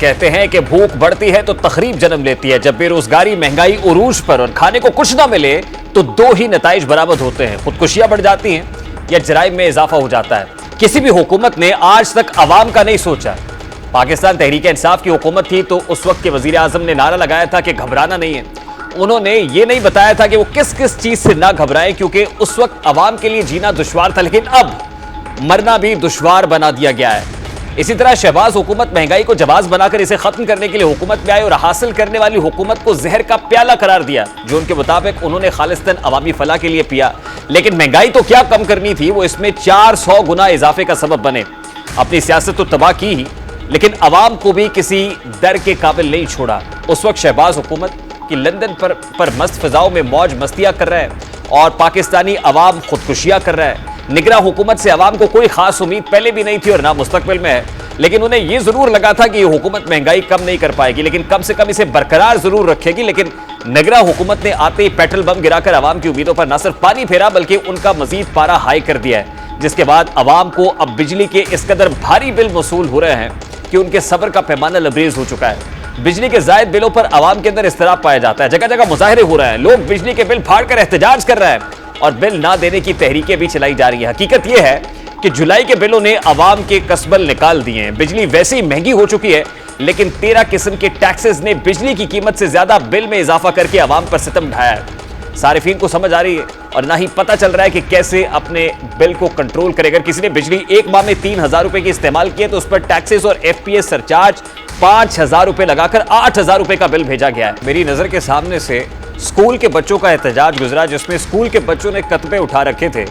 कहते हैं कि भूख बढ़ती है तो तकरीब जन्म लेती है। जब बेरोजगारी, महंगाई उरूज पर और खाने को कुछ ना मिले तो दो ही नताइज बरामद होते हैं, खुदकुशियां बढ़ जाती हैं या जराइम में इजाफा हो जाता है। किसी भी हुकूमत ने आज तक अवाम का नहीं सोचा। पाकिस्तान तहरीक इंसाफ की हुकूमत थी तो उस वक्त के वजीर आजम ने नारा लगाया था कि घबराना नहीं है। उन्होंने ये नहीं बताया था कि वो किस किस चीज से ना घबराएं, क्योंकि उस वक्त अवाम के लिए जीना दुश्वार था, लेकिन अब मरना भी दुश्वार बना दिया गया है। इसी तरह शहबाज हुकूमत महंगाई को जवाब बनाकर इसे खत्म करने के लिए हुकूमत में आई और हासिल करने वाली हुकूमत को जहर का प्याला करार दिया, जो उनके मुताबिक उन्होंने खालिस्तन अवामी फलाह के लिए पिया। लेकिन महंगाई तो क्या कम करनी थी, वो इसमें 400 गुना इजाफे का सबब बने। अपनी सियासत तो तबाह की ही, लेकिन अवाम को भी किसी दर के काबिल नहीं छोड़ा। उस वक्त शहबाज हुकूमत की लंदन पर मस्त फिजाओं में मौज मस्तियां कर रहा है और पाकिस्तानी अवाम खुदकुशियां कर रहा है। निगरां हुकूमत से अवाम को कोई खास उम्मीद पहले भी नहीं थी और ना मुस्तकबिल में है, लेकिन उन्हें यह जरूर लगा था कि यह हुकूमत महंगाई कम नहीं कर पाएगी, लेकिन कम से कम इसे बरकरार जरूर रखेगी। लेकिन निगरां हुकूमत ने आते ही पेट्रोल बम गिराकर अवाम की उम्मीदों पर न सिर्फ पानी फेरा बल्कि उनका मजीद पारा हाई कर दिया है, जिसके बाद अवाम को अब बिजली के इस कदर भारी बिल वसूल हो रहे हैं कि उनके सब्र का पैमाना लबरेज हो चुका है। बिजली के जायद बिलों पर अवाम के अंदर इस्तराब पाया जाता है, जगह जगह मुजाहरे हो रहे हैं, लोग बिजली के बिल फाड़कर एहतजाज कर रहे हैं और बिल ना देने की तहरीकें भी चलाई जा रही है। हकीकत यह है कि जुलाई के बिलों ने अवाम के कसबल निकाल दिए हैं। बिजली वैसे ही महंगी हो चुकी है, लेकिन 13 किस्म के टैक्सेस ने बिजली की कीमत से ज्यादा बिल में इजाफा करके अवाम पर सितम ढाया है। सारिफीन को समझ आ रही है और ना ही पता चल रहा है कि कैसे अपने बिल को कंट्रोल करे। अगर किसी ने बिजली एक माह में 3000 रुपए की इस्तेमाल किए तो उस पर टैक्सेस और FPS सरचार्ज 5000 रुपए लगाकर 8000 रुपए का बिल भेजा गया है। मेरी नजर के सामने से स्कूल के बच्चों का एहतजाज गुजरा, जिसमें स्कूल के बच्चों ने कतबे उठा रखे थे,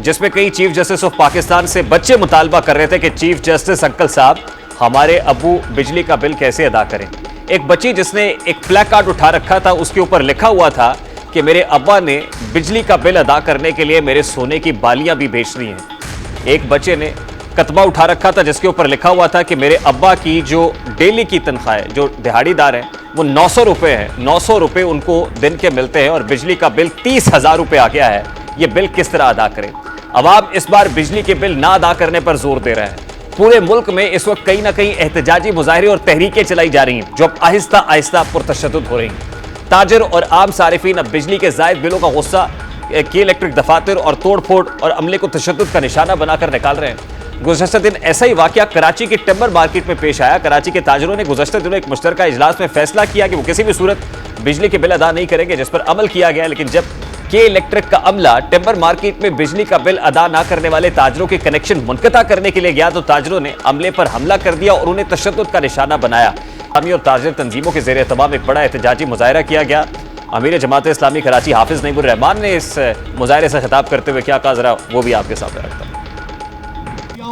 जिसमें कई चीफ जस्टिस ऑफ पाकिस्तान से बच्चे मुतालबा कर रहे थे कि चीफ जस्टिस अंकल साहब, हमारे अब्बू बिजली का बिल कैसे अदा करें। एक बच्ची जिसने एक प्लैक कार्ड उठा रखा था, उसके ऊपर लिखा हुआ था कि मेरे अब्बा ने बिजली का बिल अदा करने के लिए मेरे सोने की बालियां भी बेच दी हैं। एक बच्चे ने कतबा उठा रखा था जिसके ऊपर लिखा हुआ था कि मेरे अब्बा की जो डेली की तनख्वाह है, जो दिहाड़ीदार है, वो 900 रुपए है। 900 रुपए उनको दिन के मिलते हैं और बिजली का बिल 30,000 रुपए आ गया है। ये बिल किस तरह अदा करें। अवाम इस बार बिजली के बिल ना अदा करने पर जोर दे रहा है। पूरे मुल्क में इस वक्त कहीं ना कहीं एहतजाजी मुजाहरे और तहरीकें चलाई जा रही हैं, जो अब आहिस्ता आहिस्ता पुरतशद्दुद हो रही हैं। ताजिर और आम सारिफीन अब बिजली के जायद बिलों का गुस्सा की इलेक्ट्रिक दफातर और तोड़फोड़ और अमले को तशद्दुद का निशाना बनाकर निकाल रहे हैं। गुज़श्ता दिन ऐसा ही वाकया कराची के टिम्बर मार्केट में पेश आया। कराची के ताजरों ने गुज़श्ता दिनों एक मुश्तरका इजलास में फैसला किया कि वो किसी भी सूरत बिजली के बिल अदा नहीं करेंगे, जिस पर अमल किया गया। लेकिन जब के इलेक्ट्रिक का अमला टिम्बर मार्केट में बिजली का बिल अदा ना करने वाले ताजरों के कनेक्शन मुनक़ता करने के लिए गया तो ताजरों ने अमले पर हमला कर दिया और उन्हें तशद्दुद का निशाना बनाया। अमी और ताजिर तंजीमों के ज़ेरे तमाम एक बड़ा एहतजाजी मुजाहरा किया गया। अमीर जमात इस्लामी कराची हाफिज नईमुर रहमान ने इस मुजाहरे से खिताब करते हुए क्या कहा, जरा वो भी आपके सामने रखता हूं।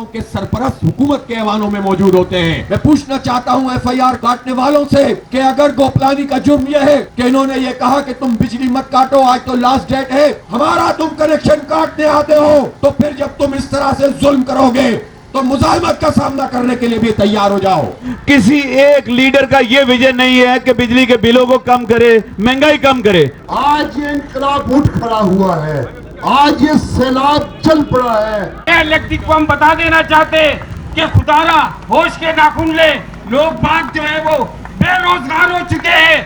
के सरपरस्त हुकूमत के ऐवानों में मौजूद होते हैं। मैं पूछना चाहता हूं FIR काटने वालों से कि अगर गोपलानी का जुर्म यह है कि इन्होंने ये कहा कि तुम बिजली मत काटो, आज तो लास्ट डेट है, हमारा तुम कनेक्शन काटने आते हो, तो फिर जब तुम इस तरह से जुल्म करोगे तो मुजाहिमत का सामना करने के लिए भी तैयार हो जाओ। किसी एक लीडर का यह विजन नहीं है कि बिजली के बिलों को कम करे, महंगाई कम करे। आज ये इंकलाब उठ खड़ा हुआ है, आज ये सैलाब चल पड़ा है। इलेक्ट्रिक को हम बता देना चाहते कि खुदारा होश के नाखून ले, लोग बात जो है वो बेरोजगार हो चुके हैं।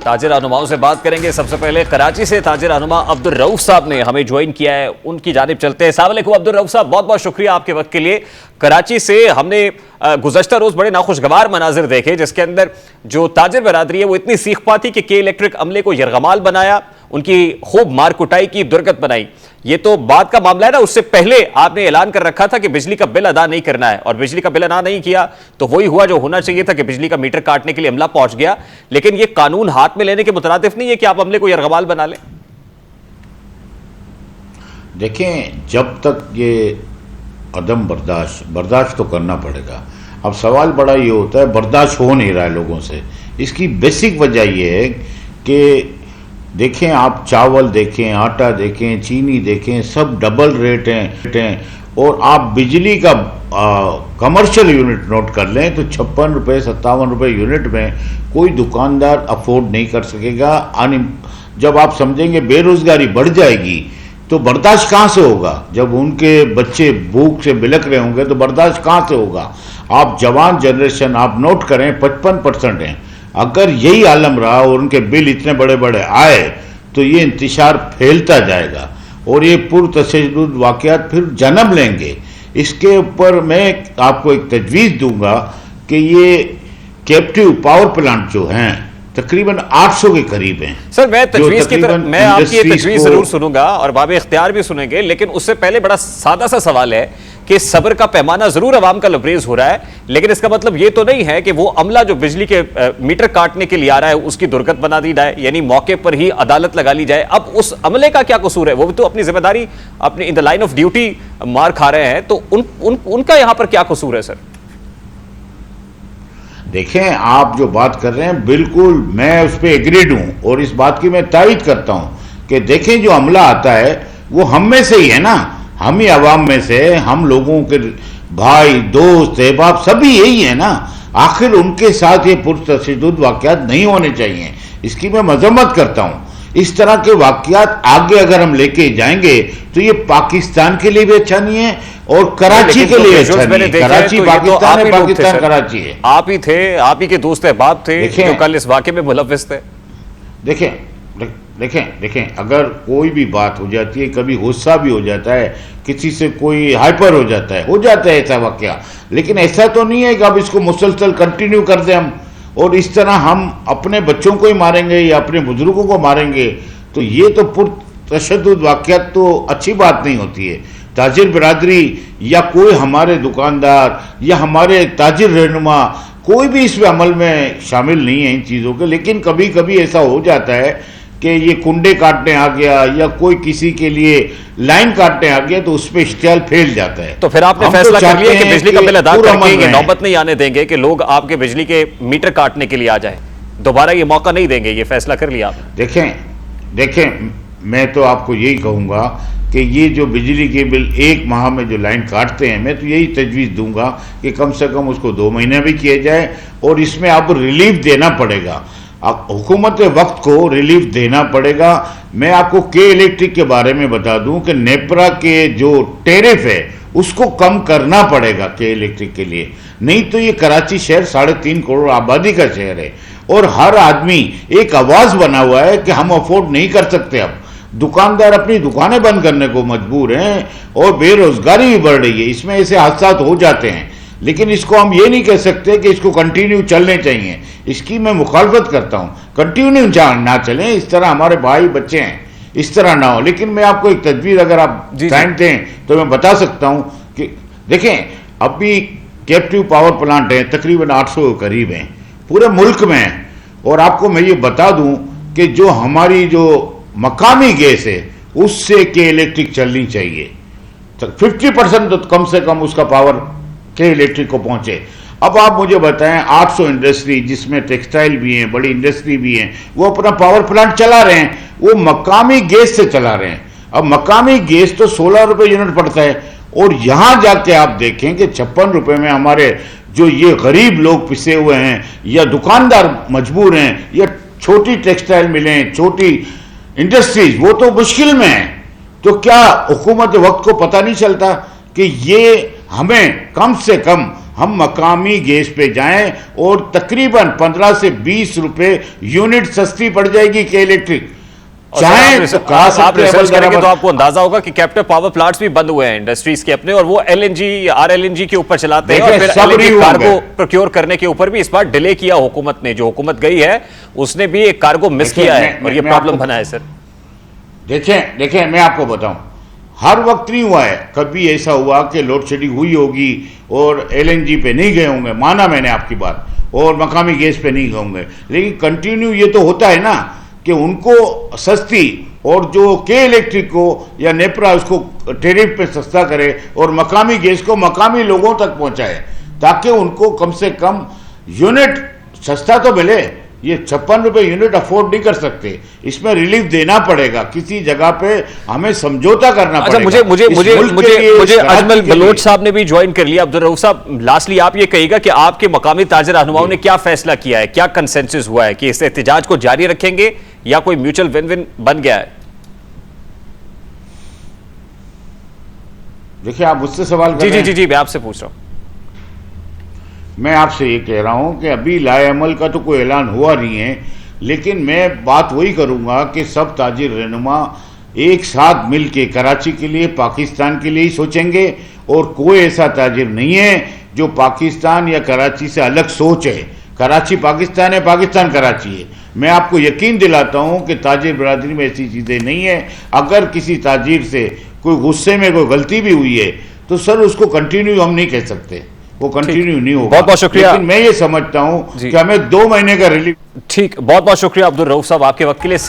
ताजिर रहनुमाओं से बात करेंगे। सबसे पहले कराची से ताजिर रहनुमा अब्दुल रऊफ साहब ने हमें ज्वाइन किया है, उनकी जानिब चलते हैं। अस्सलाम वालेकुम अब्दुल रऊफ साहब, बहुत बहुत शुक्रिया आपके वक्त के लिए। कराची से हमने गुज़श्ता रोज बड़े नाखुशगवार मनाजिर देखे, जिसके अंदर जो ताजिर बरादरी है वो इतनी सीख पाती कि के इलेक्ट्रिक अमले को यरगमाल बनाया, उनकी खूब मार कुटाई की, दुर्गत बनाई। ये तो बाद का मामला है ना, उससे पहले आपने ऐलान कर रखा था कि बिजली का बिल अदा नहीं करना है और बिजली का बिल अदा नहीं किया तो वही हुआ जो होना चाहिए था कि बिजली का मीटर काटने के लिए अमला पहुंच गया। लेकिन ये कानून हाथ में लेने के मुतरादिफ नहीं है कि आप अमले को यरगमाल बना लें। देखें, जब तक ये अदम बर्दाश्त तो करना पड़ेगा। अब सवाल बड़ा ये होता है, बर्दाश्त हो नहीं रहा है लोगों से। इसकी बेसिक वजह यह है कि देखें, आप चावल देखें, आटा देखें, चीनी देखें, सब डबल रेट हैं। और आप बिजली का कमर्शियल यूनिट नोट कर लें तो 56 रुपये 57 रुपये यूनिट में कोई दुकानदार अफोर्ड नहीं कर सकेगा। जब आप समझेंगे बेरोजगारी बढ़ जाएगी तो बर्दाश्त कहाँ से होगा। जब उनके बच्चे भूख से बिलख रहे होंगे तो बर्दाश्त कहाँ से होगा। आप जवान जनरेशन आप नोट करें 55% हैं। अगर यही आलम रहा और उनके बिल इतने बड़े बड़े आए तो ये इंतशार फैलता जाएगा और ये पुरतशद्दुद वाक़यात फिर जन्म लेंगे। इसके ऊपर मैं आपको एक तजवीज़ दूंगा कि ये कैप्टिव पावर प्लांट जो हैं तकरीबन 800 के करीब हैं। सर मैं तजवीज की तरफ मैं आपकी ये इंडस्ट्रीज तजवीज जरूर सुनूंगा और बाब इख्तियार भी सुनेंगे, लेकिन उससे पहले बड़ा सादा सा सवाल है कि सब्र का पैमाना जरूर अवाम का लबरेज हो रहा है, लेकिन इसका मतलब ये तो नहीं है कि वो अमला जो बिजली के मीटर काटने के लिए आ रहा है उसकी दुर्गत बना दी जाए, यानी मौके पर ही अदालत लगा ली जाए। अब उस अमले का क्या कसूर है? वो भी तो अपनी जिम्मेदारी अपनी in the line of duty मार खा रहे हैं, तो उनका यहां पर क्या कसूर है? सर देखें, आप जो बात कर रहे हैं बिल्कुल मैं उस पर एग्रीड हूं और इस बात की मैं तायद करता हूं कि देखें जो अमला आता है वो हम में से ही है ना, हम ही अवाम में से, हम लोगों के भाई दोस्त अहबाब सभी यही है ना। आखिर उनके साथ ये पुरतशद्दुद वाक़यात नहीं होने चाहिए, इसकी मैं मजम्मत करता हूँ। इस तरह के वाक़यात आगे अगर हम लेके जाएंगे तो ये पाकिस्तान के लिए भी अच्छा नहीं है और कराची के लिए अच्छा नहीं है। कराची पाकिस्तान है, पाकिस्तान कराची है। आप ही थे, आप ही के दोस्त अहबाब थे जो कल इस वाक़े में मुलव्विस थे। देखें अगर कोई भी बात हो जाती है, कभी गुस्सा भी हो जाता है, किसी से कोई हाइपर हो जाता है ऐसा वाक़या, लेकिन ऐसा तो नहीं है कि अब इसको मुसलसल कंटिन्यू कर दें हम और इस तरह हम अपने बच्चों को ही मारेंगे या अपने बुजुर्गों को मारेंगे। तो ये तो पुरतशद्दुद वाक़यात तो अच्छी बात नहीं होती है। ताजिर बिरादरी या कोई हमारे दुकानदार या हमारे ताजिर रहनुमा कोई भी इसमें अमल में शामिल नहीं है इन चीज़ों के, लेकिन कभी कभी ऐसा हो जाता है कि ये कुंडे काटने आ गया या कोई किसी के लिए लाइन काटने आ गया तो उस पर इश्तियाल फैल जाता है। तो फिर आपने फैसला कर लिया कि बिजली का बिल अदा करके ये नौबत नहीं आने देंगे कि लोग आपके बिजली के मीटर काटने के लिए आ जाएं, दोबारा ये मौका नहीं देंगे, ये फैसला कर लिया आपने? देखें मैं तो आपको यही कहूँगा कि ये जो बिजली के बिल एक माह में जो लाइन काटते हैं, मैं तो यही तजवीज़ दूंगा कि कम से कम उसको 2 महीने भी किए जाए और इसमें अब रिलीफ देना पड़ेगा, हुकूमत वक्त को रिलीफ देना पड़ेगा। मैं आपको के इलेक्ट्रिक के बारे में बता दूं कि नेपरा के जो टैरिफ है उसको कम करना पड़ेगा के इलेक्ट्रिक के लिए, नहीं तो ये कराची शहर 3.5 करोड़ आबादी का शहर है और हर आदमी एक आवाज़ बना हुआ है कि हम अफोर्ड नहीं कर सकते। अब दुकानदार अपनी दुकानें बंद करने को मजबूर हैं और बेरोजगारी भी बढ़ रही है। इसमें ऐसे हादसा हो जाते हैं, लेकिन इसको हम ये नहीं कह सकते कि इसको कंटिन्यू चलने चाहिए, इसकी मैं मुखालफत करता हूँ। कंटिन्यू ना चलें, इस तरह हमारे भाई बच्चे हैं, इस तरह ना हो। लेकिन मैं आपको एक तजवीज़ अगर आप टाइम दें तो मैं बता सकता हूँ कि देखें अभी कैप्टिव पावर प्लांट हैं तकरीबन 800 के करीब हैं पूरे मुल्क में, और आपको मैं ये बता दूँ कि जो हमारी जो मकामी गैस है उससे के इलेक्ट्रिक चलनी चाहिए, 50% तो कम से कम उसका पावर के इलेक्ट्रिक को पहुंचे। अब आप मुझे बताएं 800 इंडस्ट्री जिसमें टेक्सटाइल भी हैं, बड़ी इंडस्ट्री भी हैं, वो अपना पावर प्लांट चला रहे हैं, वो मकामी गैस से चला रहे हैं। अब मकामी गैस तो 16 रुपये यूनिट पड़ता है और यहाँ जाके आप देखें कि 56 रुपये में हमारे जो ये गरीब लोग पिसे हुए हैं या दुकानदार मजबूर हैं या छोटी टेक्सटाइल मिलें, छोटी इंडस्ट्रीज, वो तो मुश्किल में है। तो क्या हुकूमत वक्त को पता नहीं चलता कि ये हमें कम से कम हम मकामी गैस पे जाएं और तकरीबन 15 से 20 रुपए यूनिट सस्ती पड़ जाएगी के इलेक्ट्रिक। चाहे तो आप रिसर्च करेंगे तो आपको अंदाजा होगा कि कैप्टिव पावर प्लांट्स भी बंद हुए हैं इंडस्ट्रीज के अपने, और वो एलएनजी RLNG के ऊपर चलाते हैं और फिर LNG कार्गो प्रोक्योर करने के ऊपर भी इस बार डिले किया हुकूमत ने। जो हुकूमत गई है उसने भी एक कार्गो मिस किया है और ये प्रॉब्लम बना है। सर देखें मैं आपको बताऊं, हर वक्त नहीं हुआ है, कभी ऐसा हुआ कि लोड शेडिंग हुई होगी और LNG पे नहीं गए होंगे, माना मैंने आपकी बात, और मकामी गैस पे नहीं गए होंगे, लेकिन कंटिन्यू ये तो होता है ना कि उनको सस्ती और जो के इलेक्ट्रिक को या नेपरा उसको टेरिफ पे सस्ता करे और मकामी गैस को मकामी लोगों तक पहुंचाए ताकि उनको कम से कम यूनिट सस्ता तो मिले। ये 56 रुपये यूनिट अफोर्ड नहीं कर सकते, इसमें रिलीफ देना पड़ेगा, किसी जगह पे हमें समझौता करना पड़ेगा। मुझे अजमल बलोच साहब ने भी ज्वाइन कर लिया। अब्दुल रऊफ साहब, लास्टली आप ये कहिएगा कि आपके मकामी ताजिर रहनुमाओं ने क्या फैसला किया है, क्या कंसेंसस हुआ है कि इस एहतजाज को जारी रखेंगे या कोई म्यूचुअल विन विन बन गया है? देखिए आप मुझसे सवाल कर रहे हैं। जी मैं आपसे पूछ रहा हूं। मैं आपसे ये कह रहा हूं कि अभी लाएअमल का तो कोई ऐलान हुआ नहीं है, लेकिन मैं बात वही करूंगा कि सब ताजिर रहनुमा एक साथ मिल के कराची के लिए, पाकिस्तान के लिए ही सोचेंगे, और कोई ऐसा ताजिर नहीं है जो पाकिस्तान या कराची से अलग सोच है। कराची पाकिस्तान है, पाकिस्तान कराची है। मैं आपको यकीन दिलाता हूं कि ताजिर बरादरी में ऐसी चीज़ें नहीं है। अगर किसी ताजिर से कोई गुस्से में कोई गलती भी हुई है तो सर उसको कंटिन्यू हम नहीं कह सकते, वो कंटिन्यू नहीं होगा। बहुत बहुत शुक्रिया। लेकिन मैं ये समझता हूं कि हमें 2 महीने का रिलीफ। ठीक, बहुत बहुत शुक्रिया अब्दुल रऊफ साहब आपके वक्त के लिए।